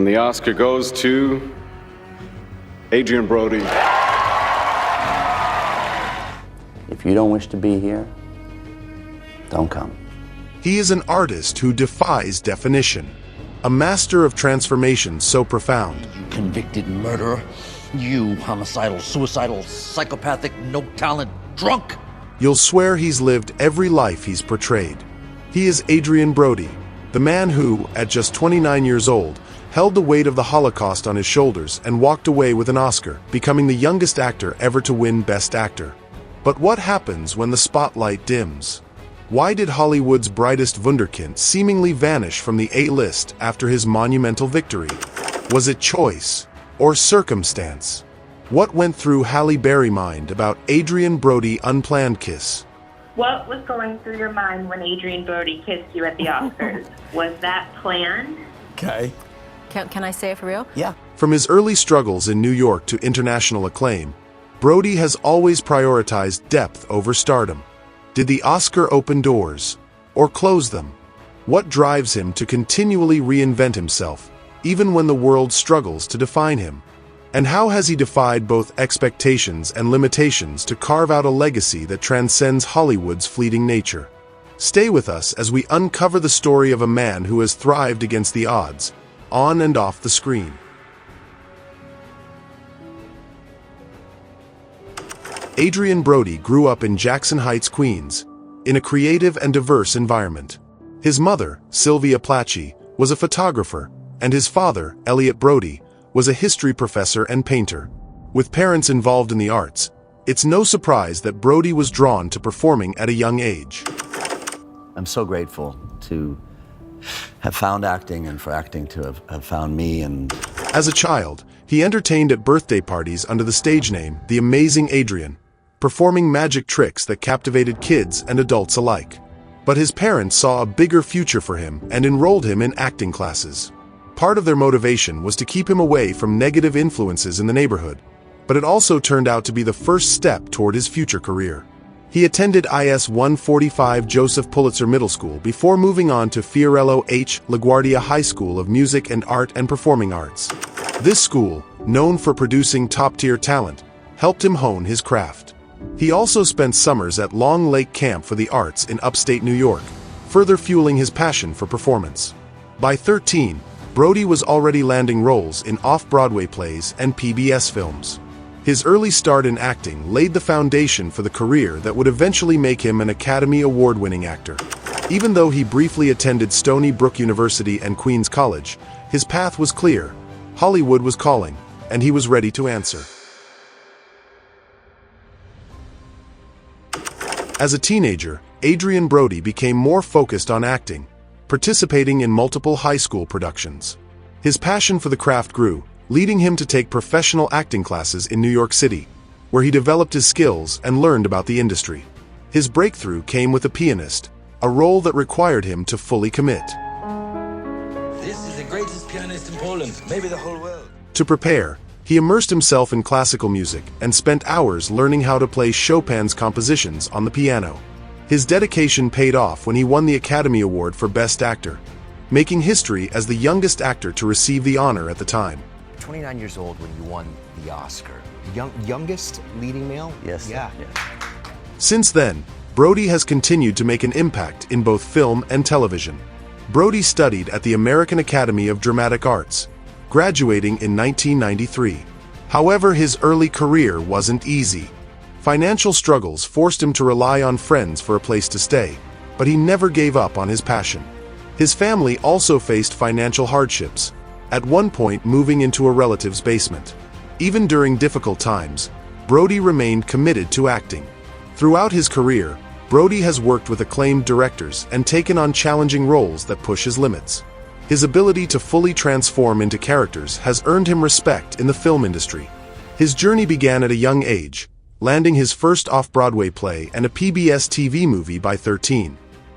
And the Oscar goes to Adrian Brody. If you don't wish to be here, don't come. He is an artist who defies definition, a master of transformation so profound. You convicted murderer, you homicidal, suicidal, psychopathic, no-talent drunk. You'll swear he's lived every life he's portrayed. He is Adrien Brody, the man who, at just 29 years old, held the weight of the Holocaust on his shoulders and walked away with an Oscar, becoming the youngest actor ever to win Best Actor. But what happens when the spotlight dims? Why did Hollywood's brightest wunderkind seemingly vanish from the A-list after his monumental victory? Was it choice or circumstance? What went through Halle Berry's mind about Adrien Brody's unplanned kiss? What was going through your mind when Adrien Brody kissed you at the Oscars? Was that planned? Okay. Can I say it for real? Yeah. From his early struggles in New York to international acclaim, Brody has always prioritized depth over stardom. Did the Oscar open doors or close them? What drives him to continually reinvent himself, even when the world struggles to define him? And how has he defied both expectations and limitations to carve out a legacy that transcends Hollywood's fleeting nature? Stay with us as we uncover the story of a man who has thrived against the odds, on and off the screen. Adrien Brody grew up in Jackson Heights, Queens, in a creative and diverse environment. His mother, Sylvia Plachy, was a photographer, and his father, Elliot Brody, was a history professor and painter. With parents involved in the arts, it's no surprise that Brody was drawn to performing at a young age. I'm so grateful to have found acting and for acting to have found me. And as a child, he entertained at birthday parties under the stage name The Amazing Adrian, performing magic tricks that captivated kids and adults alike. But his parents saw a bigger future for him and enrolled him in acting classes. Part of their motivation was to keep him away from negative influences in the neighborhood, but it also turned out to be the first step toward his future career. He attended IS 145 Joseph Pulitzer Middle School before moving on to Fiorello H. LaGuardia High School of Music and Art and Performing Arts. This school, known for producing top-tier talent, helped him hone his craft. He also spent summers at Long Lake Camp for the Arts in upstate New York, further fueling his passion for performance. By 13, Brody was already landing roles in off-Broadway plays and PBS films. His early start in acting laid the foundation for the career that would eventually make him an Academy Award-winning actor. Even though he briefly attended Stony Brook University and Queens College, his path was clear. Hollywood was calling, and he was ready to answer. As a teenager, Adrien Brody became more focused on acting, participating in multiple high school productions. His passion for the craft grew, leading him to take professional acting classes in New York City, where he developed his skills and learned about the industry. His breakthrough came with The Pianist, a role that required him to fully commit. This is the greatest pianist in Poland, maybe the whole world. To prepare, he immersed himself in classical music and spent hours learning how to play Chopin's compositions on the piano. His dedication paid off when he won the Academy Award for Best Actor, making history as the youngest actor to receive the honor at the time. 29 years old when you won the Oscar. Youngest leading male? yes, Yeah. Since then, Brody has continued to make an impact in both film and television. Brody studied at the American Academy of Dramatic Arts, graduating in 1993. However, his early career wasn't easy. Financial struggles forced him to rely on friends for a place to stay, but he never gave up on his passion. His family also faced financial hardships, at one point moving into a relative's basement. Even during difficult times, Brody remained committed to acting. Throughout his career, Brody has worked with acclaimed directors and taken on challenging roles that push his limits. His ability to fully transform into characters has earned him respect in the film industry. His journey began at a young age, landing his first off-Broadway play and a PBS TV movie by 13.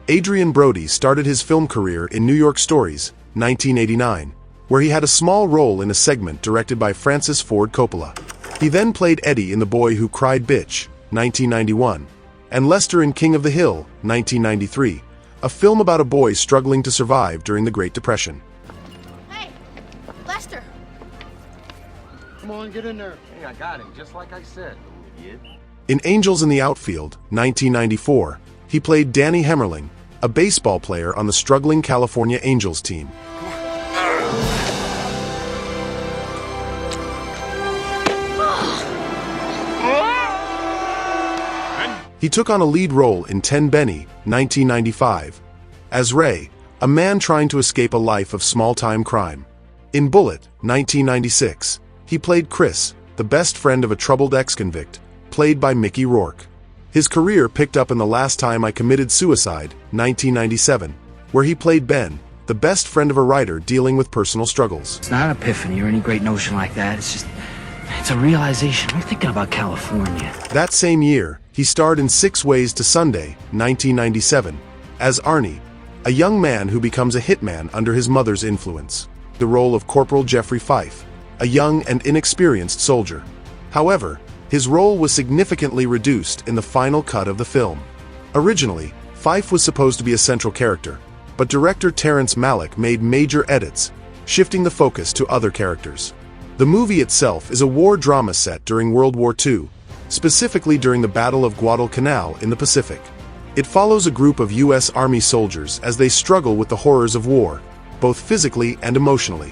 Adrien Brody started his film career in New York Stories, 1989, where he had a small role in a segment directed by Francis Ford Coppola. He then played Eddie in The Boy Who Cried Bitch, 1991, and Lester in King of the Hill, 1993, a film about a boy struggling to survive during the Great Depression. Hey, Lester! Come on, get in there. Hey, I got him, just like I said. Idiot. In Angels in the Outfield, 1994, he played Danny Hemmerling, a baseball player on the struggling California Angels team. He took on a lead role in Ten Benny, 1995, as Ray, a man trying to escape a life of small-time crime. In Bullet, 1996, he played Chris, the best friend of a troubled ex-convict, played by Mickey Rourke. His career picked up in The Last Time I Committed Suicide, 1997, where he played Ben, the best friend of a writer dealing with personal struggles. It's not an epiphany or any great notion like that. It's a realization. I'm thinking about California. That same year, he starred in 6 Ways to Sunday, 1997, as Arnie, a young man who becomes a hitman under his mother's influence. The role of Corporal Jeffrey Fife, a young and inexperienced soldier. However, his role was significantly reduced in the final cut of the film. Originally, Fife was supposed to be a central character, but director Terrence Malick made major edits, shifting the focus to other characters. The movie itself is a war drama set during World War II, specifically during the Battle of Guadalcanal in the Pacific. It follows a group of U.S. Army soldiers as they struggle with the horrors of war, both physically and emotionally.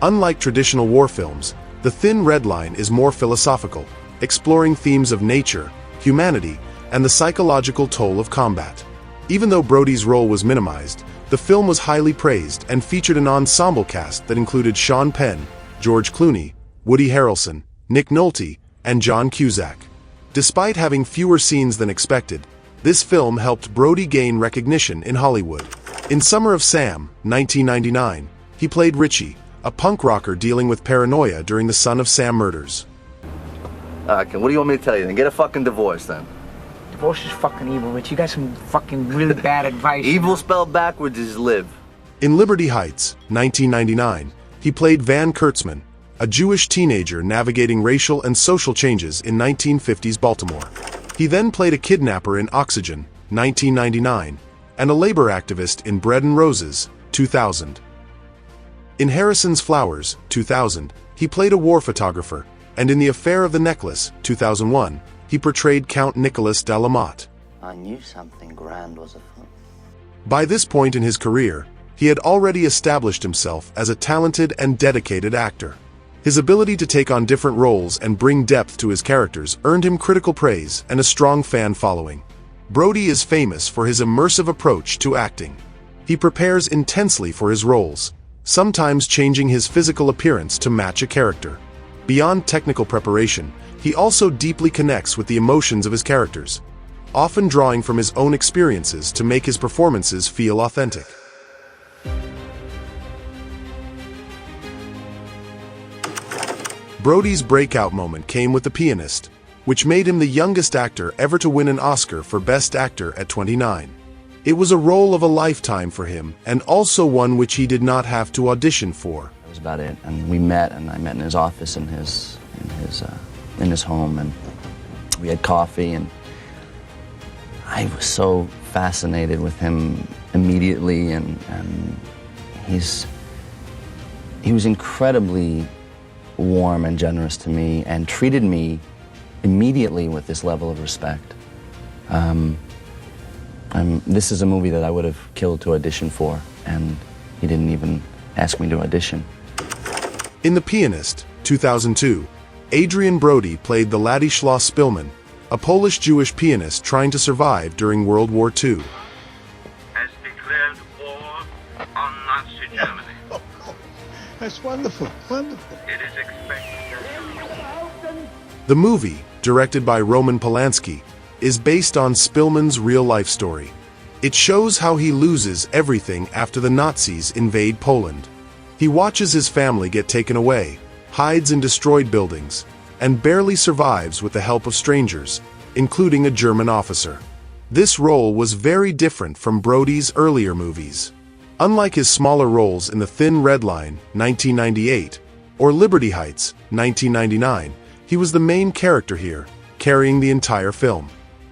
Unlike traditional war films, The Thin Red Line is more philosophical, exploring themes of nature, humanity, and the psychological toll of combat. Even though Brody's role was minimized, the film was highly praised and featured an ensemble cast that included Sean Penn, George Clooney, Woody Harrelson, Nick Nolte, and John Cusack. Despite having fewer scenes than expected, this film helped Brody gain recognition in Hollywood. In Summer of Sam, 1999, he played Richie, a punk rocker dealing with paranoia during the Son of Sam murders. Okay, what do you want me to tell you then? Get a fucking divorce then. Divorce is fucking evil, Rich. You got some fucking really bad advice. Evil spelled backwards is live. In Liberty Heights, 1999, he played Van Kurtzman, a Jewish teenager navigating racial and social changes in 1950s Baltimore. He then played a kidnapper in Oxygen, 1999, and a labor activist in Bread and Roses, 2000. In Harrison's Flowers, 2000, he played a war photographer, and in The Affair of the Necklace, 2001, he portrayed Count Nicholas de la Motte. I knew something grand was afoot. By this point in his career, he had already established himself as a talented and dedicated actor. His ability to take on different roles and bring depth to his characters earned him critical praise and a strong fan following. Brody is famous for his immersive approach to acting. He prepares intensely for his roles, sometimes changing his physical appearance to match a character. Beyond technical preparation, he also deeply connects with the emotions of his characters, often drawing from his own experiences to make his performances feel authentic. Brody's breakout moment came with The Pianist, which made him the youngest actor ever to win an Oscar for Best Actor at 29. It was a role of a lifetime for him, and also one which he did not have to audition for. That was about it, and we met, and I met in his office in his home, and we had coffee, and I was so fascinated with him immediately, and he was incredibly warm and generous to me and treated me immediately with this level of respect. This is a movie that I would have killed to audition for, and he didn't even ask me to audition. In The Pianist, 2002, Adrian Brody played the Władysław Szpilman, a Polish-Jewish pianist trying to survive during World War II. Has declared war on Nazi Germany. That's wonderful, wonderful. It is expected. The movie, directed by Roman Polanski, is based on Szpilman's real-life story. It shows how he loses everything after the Nazis invade Poland. He watches his family get taken away, hides in destroyed buildings, and barely survives with the help of strangers, including a German officer. This role was very different from Brody's earlier movies. Unlike his smaller roles in The Thin Red Line, 1998, or Liberty Heights, 1999, he was the main character here, carrying the entire film.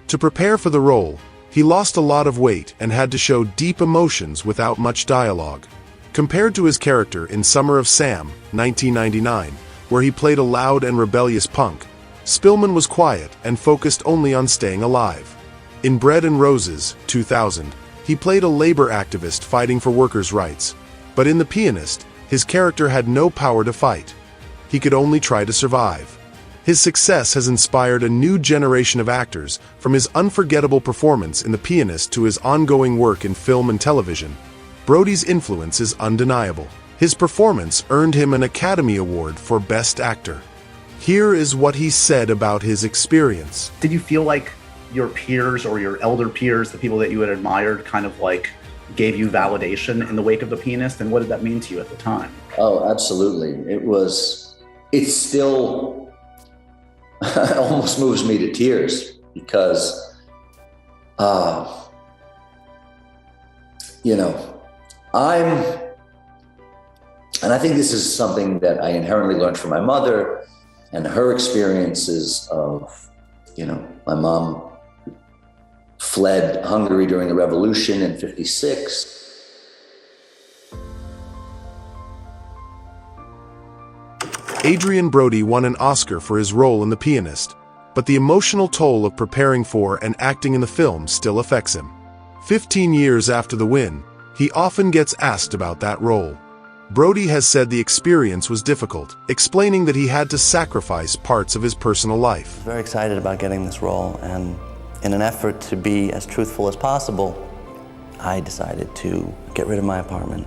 To prepare for the role, he lost a lot of weight and had to show deep emotions without much dialogue. Compared to his character in Summer of Sam, 1999, where he played a loud and rebellious punk, Szpilman was quiet and focused only on staying alive. In Bread and Roses, 2000, he played a labor activist fighting for workers' rights. But in The Pianist, his character had no power to fight. He could only try to survive. His success has inspired a new generation of actors, from his unforgettable performance in The Pianist to his ongoing work in film and television. Brody's influence is undeniable. His performance earned him an Academy Award for Best Actor. Here is what he said about his experience. Did you feel like your peers or your elder peers, the people that you had admired, kind of like gave you validation in the wake of The Pianist? And what did that mean to you at the time? Oh, absolutely. It still almost moves me to tears because, and I think this is something that I inherently learned from my mother and her experiences of, my mom fled Hungary during the revolution in '56. Adrien Brody won an Oscar for his role in The Pianist, but the emotional toll of preparing for and acting in the film still affects him. 15 years after the win, he often gets asked about that role. Brody has said the experience was difficult, explaining that he had to sacrifice parts of his personal life. Very excited about getting this role, and in an effort to be as truthful as possible, I decided to get rid of my apartment,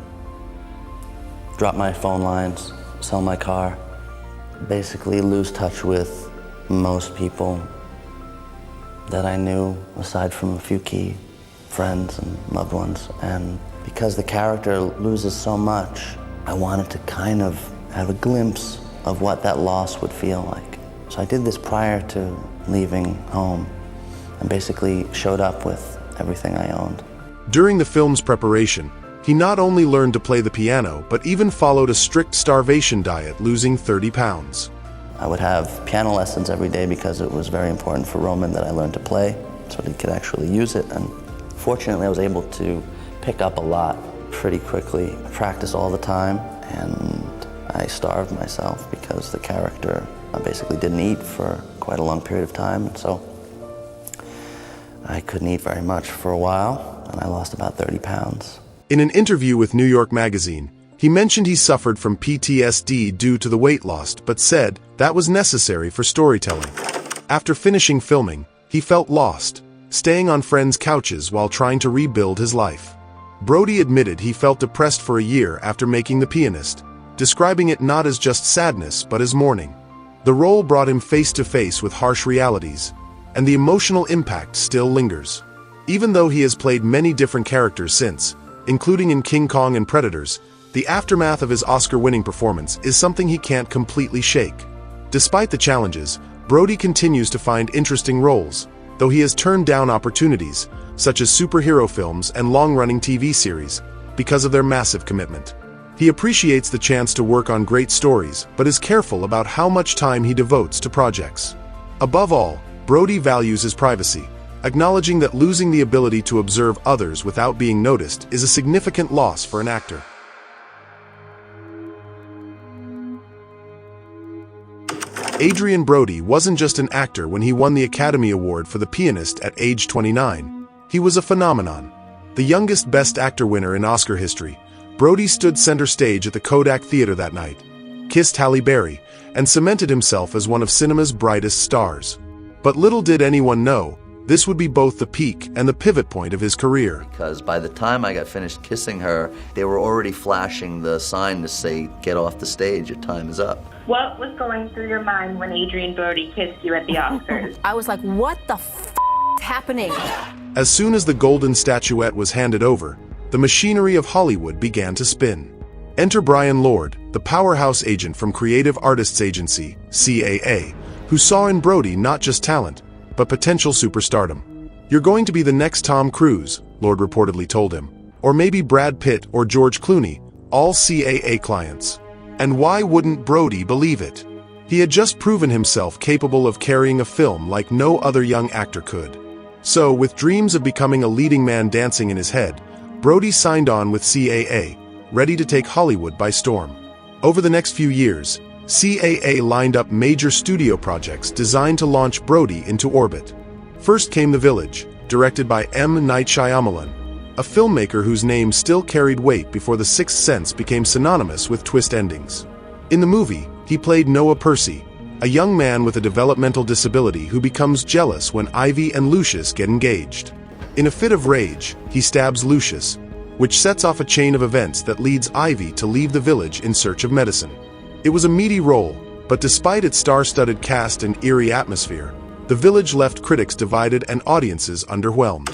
drop my phone lines, sell my car, basically lose touch with most people that I knew, aside from a few key friends and loved ones. And because the character loses so much, I wanted to kind of have a glimpse of what that loss would feel like. So I did this prior to leaving home and basically showed up with everything I owned. During the film's preparation, he not only learned to play the piano, but even followed a strict starvation diet, losing 30 pounds. I would have piano lessons every day because it was very important for Roman that I learned to play so that he could actually use it. And fortunately, I was able to pick up a lot pretty quickly. I practiced all the time, and I starved myself because the character basically didn't eat for quite a long period of time. And so I couldn't eat very much for a while, and I lost about 30 pounds. In an interview with New York Magazine, he mentioned he suffered from PTSD due to the weight loss, but said that was necessary for storytelling. After finishing filming, he felt lost, staying on friends' couches while trying to rebuild his life. Brody admitted he felt depressed for a year after making The Pianist, describing it not as just sadness but as mourning. The role brought him face to face with harsh realities, and the emotional impact still lingers. Even though he has played many different characters since, including in King Kong and Predators, the aftermath of his Oscar-winning performance is something he can't completely shake. Despite the challenges, Brody continues to find interesting roles, though he has turned down opportunities, such as superhero films and long-running TV series, because of their massive commitment. He appreciates the chance to work on great stories, but is careful about how much time he devotes to projects. Above all, Brody values his privacy, acknowledging that losing the ability to observe others without being noticed is a significant loss for an actor. Adrien Brody wasn't just an actor when he won the Academy Award for The Pianist at age 29. He was a phenomenon. The youngest Best Actor winner in Oscar history, Brody stood center stage at the Kodak Theater that night, kissed Halle Berry, and cemented himself as one of cinema's brightest stars. But little did anyone know, this would be both the peak and the pivot point of his career. Because by the time I got finished kissing her, they were already flashing the sign to say, "Get off the stage, your time is up." What was going through your mind when Adrien Brody kissed you at the Oscars? I was like, what the f*** is happening? As soon as the golden statuette was handed over, the machinery of Hollywood began to spin. Enter Brian Lord, the powerhouse agent from Creative Artists Agency, CAA, who saw in Brody not just talent, but potential superstardom. "You're going to be the next Tom Cruise," Lord reportedly told him, "or maybe Brad Pitt or George Clooney, all CAA clients." And why wouldn't Brody believe it? He had just proven himself capable of carrying a film like no other young actor could. So, with dreams of becoming a leading man dancing in his head, Brody signed on with CAA, ready to take Hollywood by storm. Over the next few years, CAA lined up major studio projects designed to launch Brody into orbit. First came The Village, directed by M. Night Shyamalan, a filmmaker whose name still carried weight before The Sixth Sense became synonymous with twist endings. In the movie, he played Noah Percy, a young man with a developmental disability who becomes jealous when Ivy and Lucius get engaged. In a fit of rage, he stabs Lucius, which sets off a chain of events that leads Ivy to leave the village in search of medicine. It was a meaty role, but despite its star-studded cast and eerie atmosphere, The Village left critics divided and audiences underwhelmed.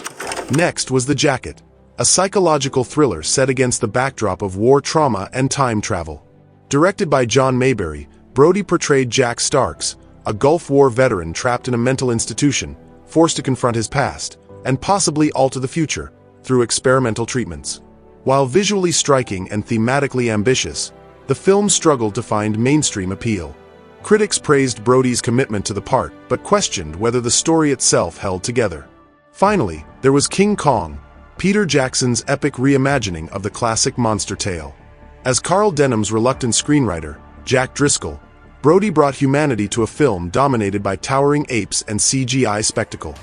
Next was The Jacket, a psychological thriller set against the backdrop of war trauma and time travel. Directed by John Mayberry, Brody portrayed Jack Starks, a Gulf War veteran trapped in a mental institution, forced to confront his past, and possibly alter the future, through experimental treatments. While visually striking and thematically ambitious, the film struggled to find mainstream appeal. Critics praised Brody's commitment to the part, but questioned whether the story itself held together. Finally, there was King Kong, Peter Jackson's epic reimagining of the classic monster tale. As Carl Denham's reluctant screenwriter, Jack Driscoll, Brody brought humanity to a film dominated by towering apes and CGI spectacle.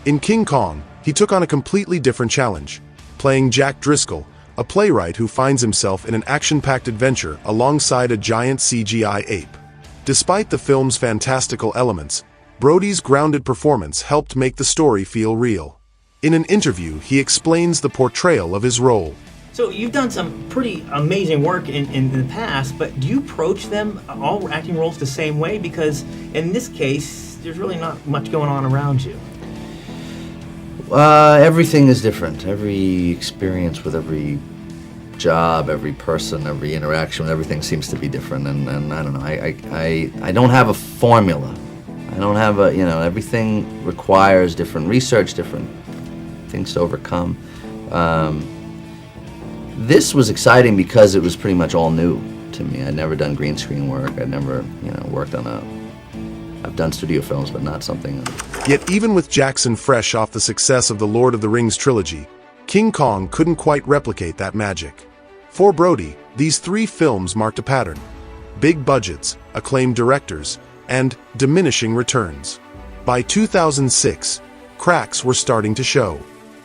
In King Kong, he took on a completely different challenge, playing Jack Driscoll, a playwright who finds himself in an action-packed adventure alongside a giant CGI ape. Despite the film's fantastical elements, Brody's grounded performance helped make the story feel real. In an interview, he explains the portrayal of his role. So you've done some pretty amazing work in the past, but do you approach them, all acting roles, the same way? Because in this case, there's really not much going on around you. Everything is different. Every experience with every job, every person, every interaction, everything seems to be different. And I don't know, I don't have a formula. I don't have a, everything requires different research, different things to overcome. This was exciting because it was pretty much all new to me. I'd never done green screen work. I'd never, worked on I've done studio films, but not something. Yet even with Jackson fresh off the success of the Lord of the Rings trilogy, King Kong couldn't quite replicate that magic. For Brody, these three films marked a pattern: big budgets, acclaimed directors, and diminishing returns. By 2006, cracks were starting to show.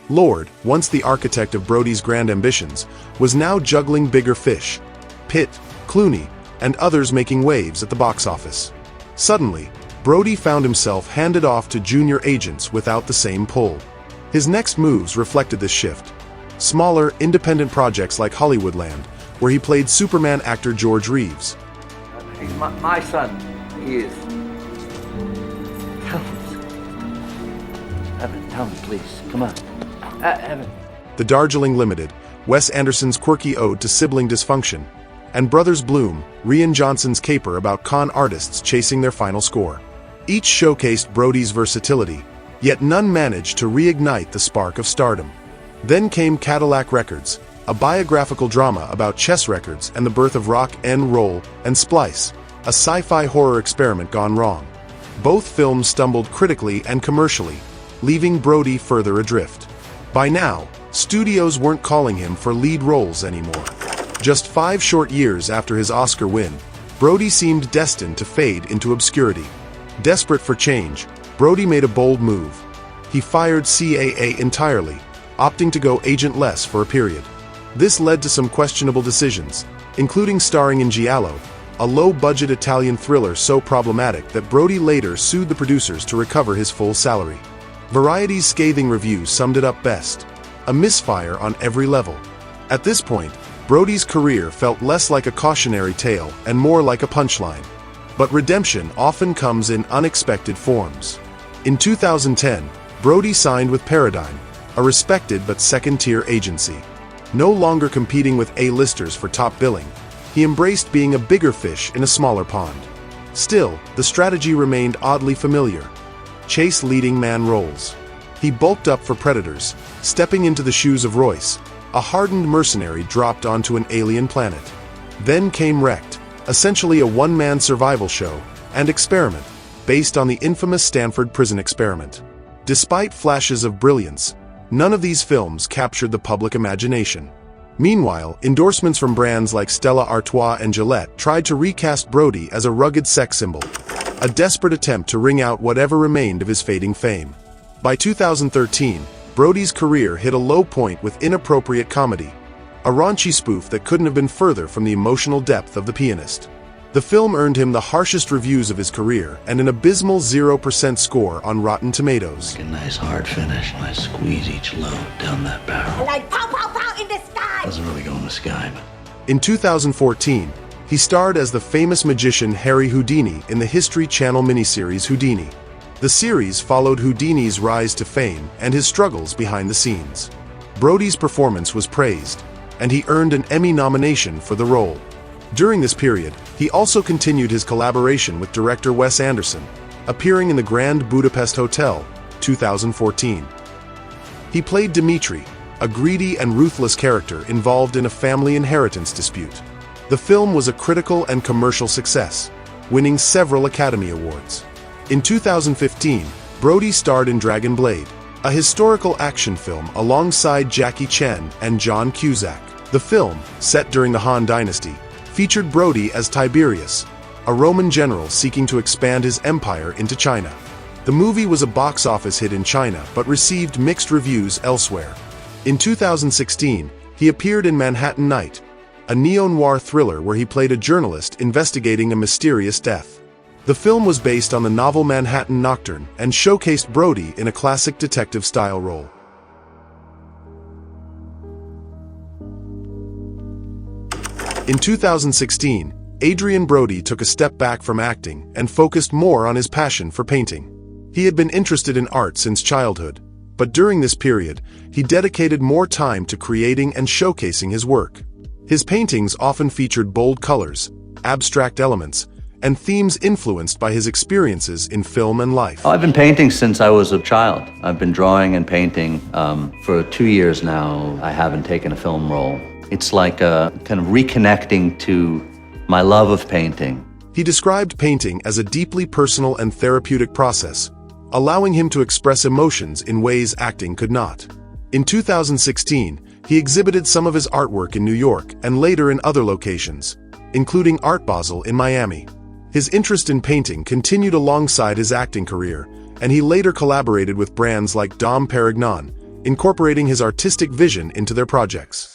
Lord, once the architect of Brody's grand ambitions, was now juggling bigger fish: Pitt, Clooney, and others making waves at the box office. Suddenly, Brody found himself handed off to junior agents without the same pull. His next moves reflected this shift. Smaller, independent projects like Hollywoodland, where he played Superman actor George Reeves. He's my son. He is. Evan, tell me, please. Come on. Evan. The Darjeeling Limited, Wes Anderson's quirky ode to sibling dysfunction, and Brothers Bloom, Rian Johnson's caper about con artists chasing their final score. Each showcased Brody's versatility, yet none managed to reignite the spark of stardom. Then came Cadillac Records, a biographical drama about chess records and the birth of rock and roll, and Splice, a sci-fi horror experiment gone wrong. Both films stumbled critically and commercially, leaving Brody further adrift. By now, studios weren't calling him for lead roles anymore. Just 5 short years after his Oscar win, Brody seemed destined to fade into obscurity. Desperate for change, Brody made a bold move. He fired CAA entirely, opting to go agentless for a period. This led to some questionable decisions, including starring in Giallo, a low-budget Italian thriller so problematic that Brody later sued the producers to recover his full salary. Variety's scathing review summed it up best: a misfire on every level. At this point, Brody's career felt less like a cautionary tale and more like a punchline. But redemption often comes in unexpected forms. In 2010, Brody signed with Paradigm, a respected but second-tier agency. No longer competing with A-listers for top billing, he embraced being a bigger fish in a smaller pond. Still, the strategy remained oddly familiar: chase leading man roles. He bulked up for Predators, stepping into the shoes of Royce, a hardened mercenary dropped onto an alien planet. Then came Wrecked, essentially a one-man survival show, and Experiment, based on the infamous Stanford prison experiment. Despite flashes of brilliance, none of these films captured the public imagination. Meanwhile, endorsements from brands like Stella Artois and Gillette tried to recast Brody as a rugged sex symbol, a desperate attempt to wring out whatever remained of his fading fame. By 2013, Brody's career hit a low point with Inappropriate Comedy, a raunchy spoof that couldn't have been further from the emotional depth of The Pianist. The film earned him the harshest reviews of his career and an abysmal 0% score on Rotten Tomatoes. A nice hard finish, and I squeeze each load down that barrel. And I pow, pow, pow in the sky! Doesn't really go in the sky, but... In 2014, he starred as the famous magician Harry Houdini in the History Channel miniseries Houdini. The series followed Houdini's rise to fame and his struggles behind the scenes. Brody's performance was praised, and he earned an Emmy nomination for the role. During this period, he also continued his collaboration with director Wes Anderson, appearing in the Grand Budapest Hotel, 2014. He played Dimitri, a greedy and ruthless character involved in a family inheritance dispute. The film was a critical and commercial success, winning several Academy Awards. In 2015, Brody starred in Dragon Blade, a historical action film alongside Jackie Chan and John Cusack. The film, set during the Han Dynasty, featured Brody as Tiberius, a Roman general seeking to expand his empire into China. The movie was a box office hit in China but received mixed reviews elsewhere. In 2016, he appeared in Manhattan Night, a neo-noir thriller where he played a journalist investigating a mysterious death. The film was based on the novel Manhattan Nocturne and showcased Brody in a classic detective-style role. In 2016, Adrien Brody took a step back from acting and focused more on his passion for painting. He had been interested in art since childhood, but during this period, he dedicated more time to creating and showcasing his work. His paintings often featured bold colors, abstract elements, and themes influenced by his experiences in film and life. I've been painting since I was a child. I've been drawing and painting for 2 years now. I haven't taken a film role. It's like kind of reconnecting to my love of painting. He described painting as a deeply personal and therapeutic process, allowing him to express emotions in ways acting could not. In 2016, he exhibited some of his artwork in New York and later in other locations, including Art Basel in Miami. His interest in painting continued alongside his acting career, and he later collaborated with brands like Dom Perignon, incorporating his artistic vision into their projects.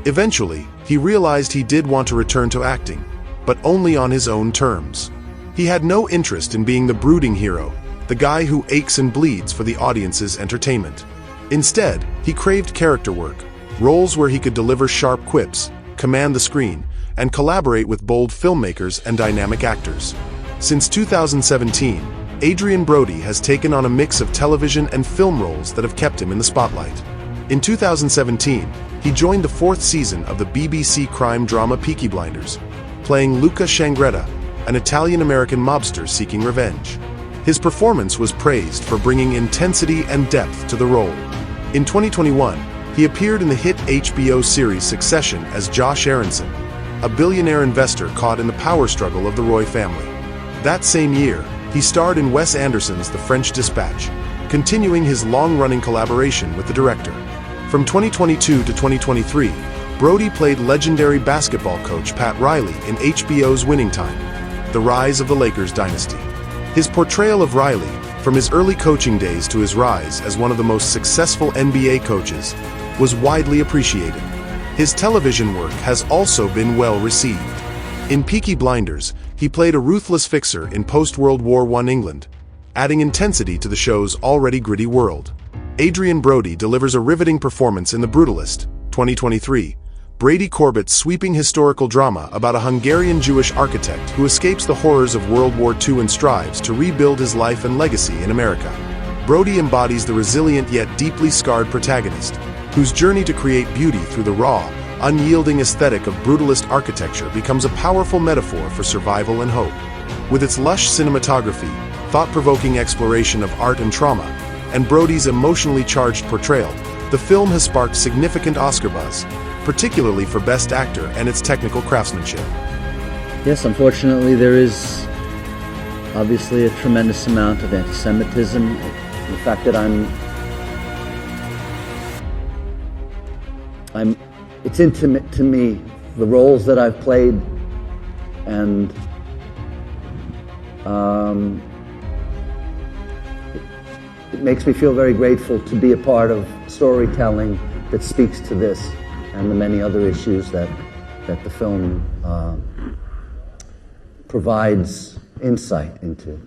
Eventually, he realized he did want to return to acting, but only on his own terms. He had no interest in being the brooding hero, the guy who aches and bleeds for the audience's entertainment. Instead, he craved character work, roles where he could deliver sharp quips, command the screen, and collaborate with bold filmmakers and dynamic actors. Since 2017, Adrien Brody has taken on a mix of television and film roles that have kept him in the spotlight. In 2017, he joined the 4th season of the BBC crime drama Peaky Blinders, playing Luca Shangretta, an Italian-American mobster seeking revenge. His performance was praised for bringing intensity and depth to the role. In 2021, he appeared in the hit HBO series Succession as Josh Aronson, a billionaire investor caught in the power struggle of the Roy family. That same year, he starred in Wes Anderson's The French Dispatch, continuing his long-running collaboration with the director. From 2022 to 2023, Brody played legendary basketball coach Pat Riley in HBO's Winning Time: The Rise of the Lakers Dynasty. His portrayal of Riley, from his early coaching days to his rise as one of the most successful NBA coaches, was widely appreciated. His television work has also been well received. In Peaky Blinders, he played a ruthless fixer in post-World War I England, adding intensity to the show's already gritty world. Adrien Brody delivers a riveting performance in The Brutalist, 2023, Brady Corbett's sweeping historical drama about a Hungarian Jewish architect who escapes the horrors of World War II and strives to rebuild his life and legacy in America. Brody embodies the resilient yet deeply scarred protagonist, whose journey to create beauty through the raw, unyielding aesthetic of brutalist architecture becomes a powerful metaphor for survival and hope. With its lush cinematography, thought-provoking exploration of art and trauma, and Brody's emotionally charged portrayal, the film has sparked significant Oscar buzz, particularly for Best Actor and its technical craftsmanship. Yes, unfortunately, there is obviously a tremendous amount of anti-Semitism. The fact that it's intimate to me, the roles that I've played, and it makes me feel very grateful to be a part of storytelling that speaks to this and the many other issues that the film provides insight into.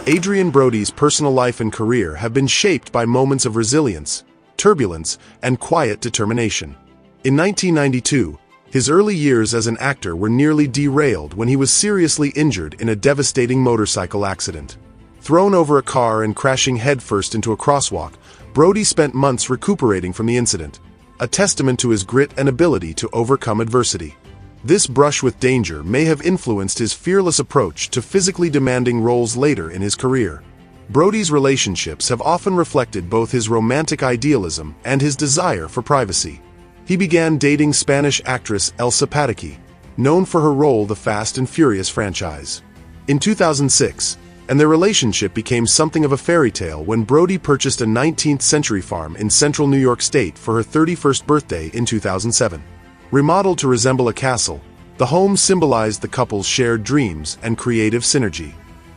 Adrien Brody's personal life and career have been shaped by moments of resilience, turbulence, and quiet determination. In 1992, his early years as an actor were nearly derailed when he was seriously injured in a devastating motorcycle accident. Thrown over a car and crashing headfirst into a crosswalk, Brody spent months recuperating from the incident, a testament to his grit and ability to overcome adversity. This brush with danger may have influenced his fearless approach to physically demanding roles later in his career. Brody's relationships have often reflected both his romantic idealism and his desire for privacy. He began dating Spanish actress Elsa Pataky, known for her role in the Fast and Furious franchise. In 2006, and their relationship became something of a fairy tale when Brody purchased a 19th-century farm in central New York State for her 31st birthday in 2007. Remodeled to resemble a castle, the home symbolized the couple's shared dreams and creative synergy.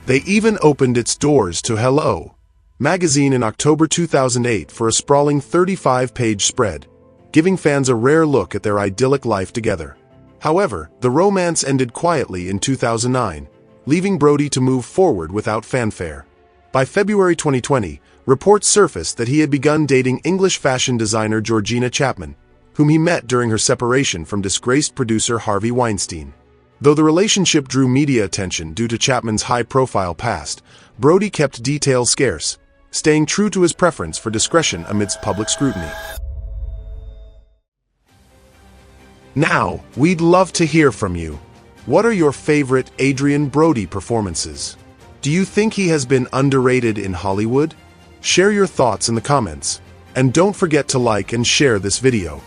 They even opened its doors to Hello! Magazine in October 2008 for a sprawling 35-page spread, giving fans a rare look at their idyllic life together. However, the romance ended quietly in 2009, leaving Brody to move forward without fanfare. By February 2020, reports surfaced that he had begun dating English fashion designer Georgina Chapman, whom he met during her separation from disgraced producer Harvey Weinstein. Though the relationship drew media attention due to Chapman's high-profile past, Brody kept details scarce, staying true to his preference for discretion amidst public scrutiny. Now, we'd love to hear from you. What are your favorite Adrien Brody performances? Do you think he has been underrated in Hollywood? Share your thoughts in the comments, and don't forget to like and share this video.